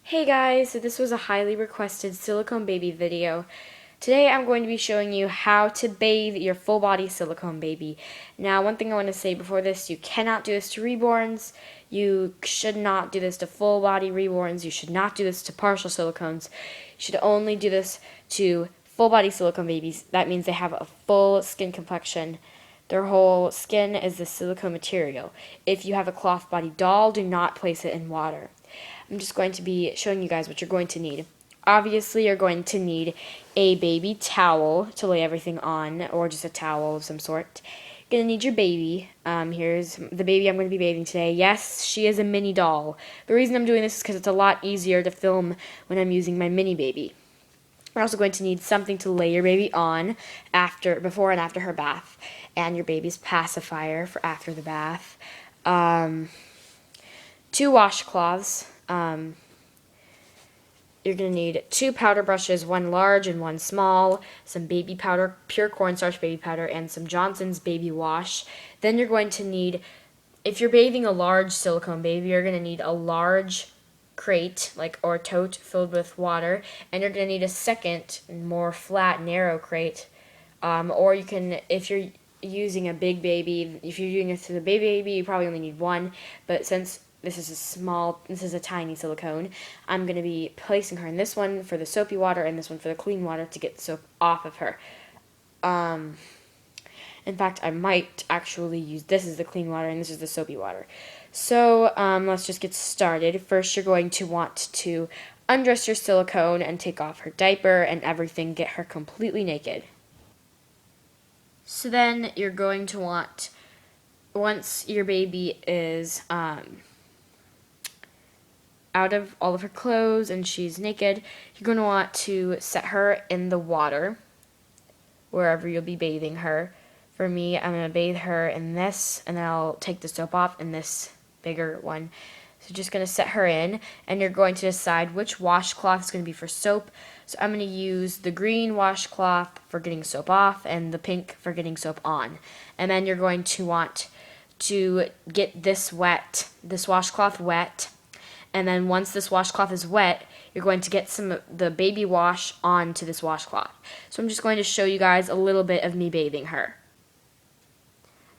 Hey guys, so this was a highly requested silicone baby video. Today I'm going to be showing you how to bathe your full body silicone baby. Now, one thing I want to say before this, you cannot do this to reborns. You should not do this to full body reborns. You should not do this to partial silicones. You should only do this to full body silicone babies. That means they have a full skin complexion. Their whole skin is the silicone material. If you have a cloth body doll, do not place it in water. I'm just going to be showing you guys what you're going to need. Obviously, you're going to need a baby towel to lay everything on, or just a towel of some sort. You're going to need your baby. Here's the baby I'm going to be bathing today. Yes, she is a mini doll. The reason I'm doing this is because it's a lot easier to film when I'm using my mini baby. We're also going to need something to lay your baby on before and after her bath, and your baby's pacifier for after the bath. 2 washcloths. You're going to need 2 powder brushes, 1 large and 1 small, some baby powder, pure cornstarch baby powder, and some Johnson's baby wash. Then you're going to need, if you're bathing a large silicone baby, you're going to need a large crate, or tote filled with water, and you're going to need a second, more flat, narrow crate. Or you can, if you're using a big baby, if you're doing it to the baby, you probably only need 1, but since this is a tiny silicone, I'm going to be placing her in this one for the soapy water and this one for the clean water to get the soap off of her. In fact, I might actually use this as the clean water and this is the soapy water. So let's just get started. First, you're going to want to undress your silicone and take off her diaper and everything, get her completely naked. So then you're going to want, once your baby is out of all of her clothes and she's naked, you're going to want to set her in the water wherever you'll be bathing her. For me, I'm going to bathe her in this, and then I'll take the soap off in this bigger one. So just going to set her in, and you're going to decide which washcloth is going to be for soap. So I'm going to use the green washcloth for getting soap off and the pink for getting soap on. And then you're going to want to get this washcloth wet. And then once this washcloth is wet, you're going to get some of the baby wash onto this washcloth. So I'm just going to show you guys a little bit of me bathing her.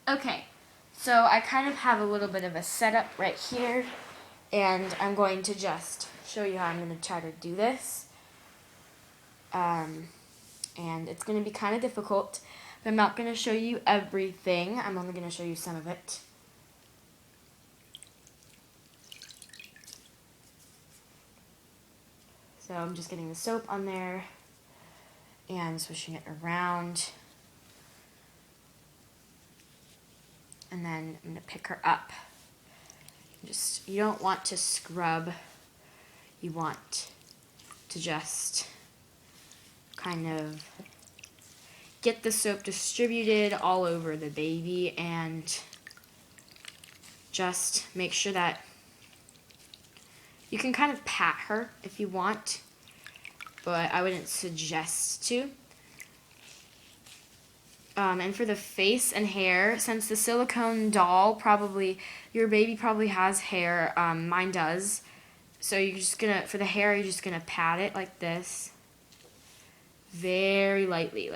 Okay, so I kind of have a little bit of a setup right here, and I'm going to just show you how I'm going to try to do this. And it's going to be kind of difficult, but I'm not going to show you everything. I'm only going to show you some of it. So I'm just getting the soap on there and swishing it around. And then I'm going to pick her up. You don't want to scrub. You want to just kind of get the soap distributed all over the baby and just make sure that you can kind of pat her if you want, but I wouldn't suggest to. And for the face and hair, since the silicone doll your baby probably has hair, mine does. So for the hair, you're just gonna pat it like this. Very lightly,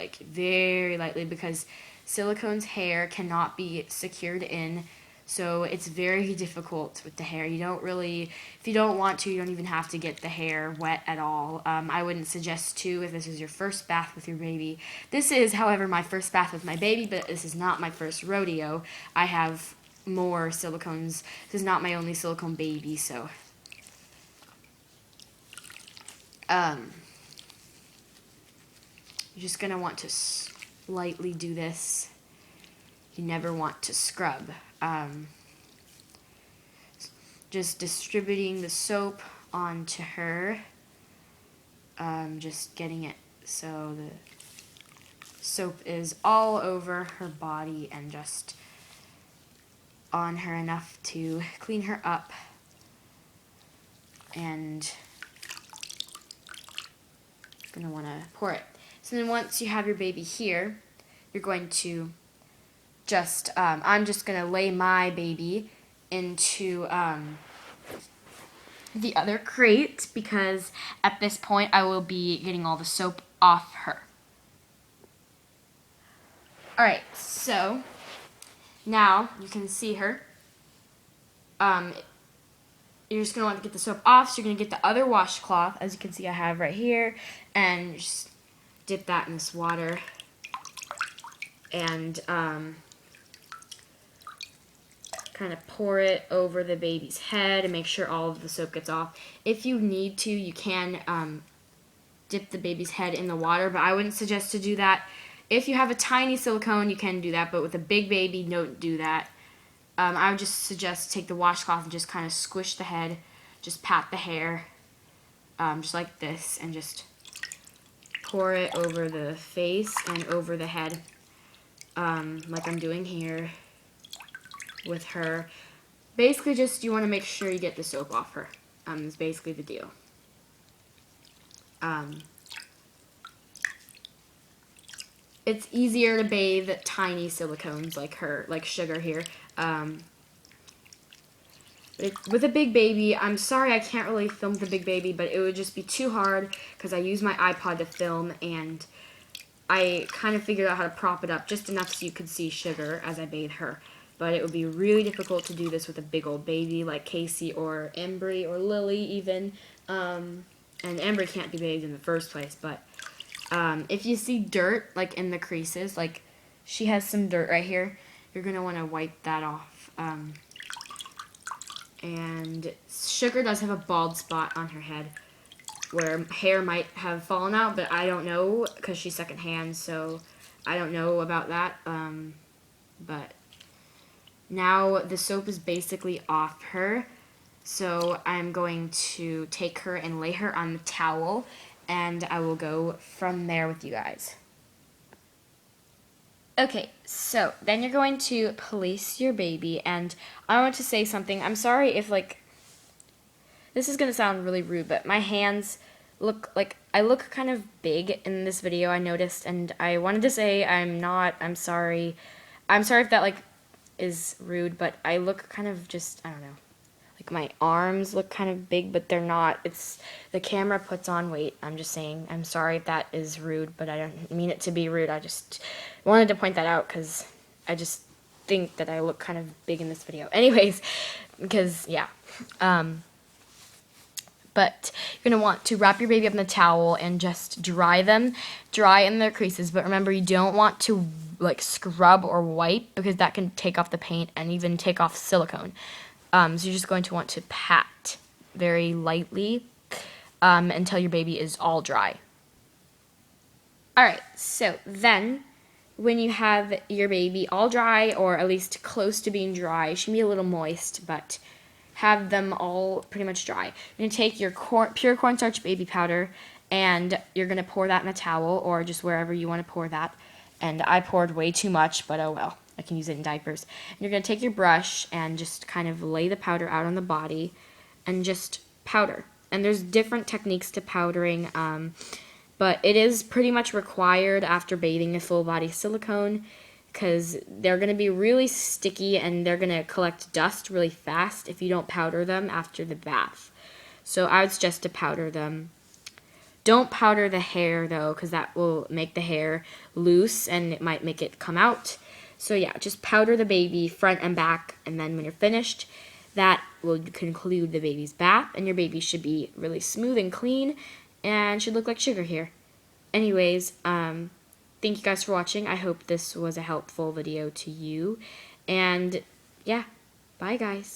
because silicone's hair cannot be secured in. So it's very difficult with the hair. If you don't want to, you don't even have to get the hair wet at all. I wouldn't suggest to if this is your first bath with your baby. This is, however, my first bath with my baby, but this is not my first rodeo. I have more silicones. This is not my only silicone baby, so. You're just going to want to lightly do this. You never want to scrub. Just distributing the soap onto her, just getting it so the soap is all over her body and just on her enough to clean her up. And you're going to want to pour it. So then once you have your baby here, you're going to I'm just going to lay my baby into the other crate because at this point I will be getting all the soap off her. Alright, so now you can see her. You're just going to want to get the soap off, so you're going to get the other washcloth, as you can see I have right here, and just dip that in this water and kind of pour it over the baby's head and make sure all of the soap gets off. If you need to, you can dip the baby's head in the water, but I wouldn't suggest to do that. If you have a tiny silicone, you can do that, but with a big baby, don't do that. I would just suggest take the washcloth and just kind of squish the head, just pat the hair, just like this, and just pour it over the face and over the head, like I'm doing here with her. Basically, just you want to make sure you get the soap off her. Is basically the deal. It's easier to bathe tiny silicones like her, like Sugar here. With a big baby, I'm sorry I can't really film the big baby, but it would just be too hard because I use my iPod to film, and I kind of figured out how to prop it up just enough so you could see Sugar as I bathe her. But it would be really difficult to do this with a big old baby like Casey or Embry or Lily even. And Embry can't be bathed in the first place, but if you see dirt like in the creases, like she has some dirt right here, you're going to want to wipe that off. And Sugar does have a bald spot on her head where hair might have fallen out, but I don't know because she's secondhand, so I don't know about that. But now the soap is basically off her, so I'm going to take her and lay her on the towel, and I will go from there with you guys. Okay, so then you're going to place your baby, and I want to say something. I'm sorry if, like, this is going to sound really rude, but my hands look like, I look kind of big in this video, I noticed, and I wanted to say I'm sorry. I'm sorry if that, like, is rude, but I look kind of just, I don't know. Like, my arms look kind of big, but they're not. It's the camera puts on weight. I'm just saying. I'm sorry if that is rude, but I don't mean it to be rude. I just wanted to point that out because I just think that I look kind of big in this video. Anyways, because, yeah. But you're going to want to wrap your baby up in a towel and just dry them. Dry in their creases, but remember you don't want to, like, scrub or wipe because that can take off the paint and even take off silicone. So you're just going to want to pat very lightly until your baby is all dry. Alright, so then when you have your baby all dry, or at least close to being dry, she can be a little moist, but have them all pretty much dry. You're going to take your pure cornstarch baby powder, and you're going to pour that in a towel or just wherever you want to pour that. And I poured way too much, but oh well. I can use it in diapers. And you're going to take your brush and just kind of lay the powder out on the body and just powder. And there's different techniques to powdering, but it is pretty much required after bathing a full body silicone because they're going to be really sticky and they're going to collect dust really fast if you don't powder them after the bath. So I would suggest to powder them. Don't powder the hair though, because that will make the hair loose and it might make it come out. So yeah, just powder the baby front and back, and then when you're finished, that will conclude the baby's bath, and your baby should be really smooth and clean, and should look like Sugar here. Anyways, thank you guys for watching. I hope this was a helpful video to you, and yeah, bye guys.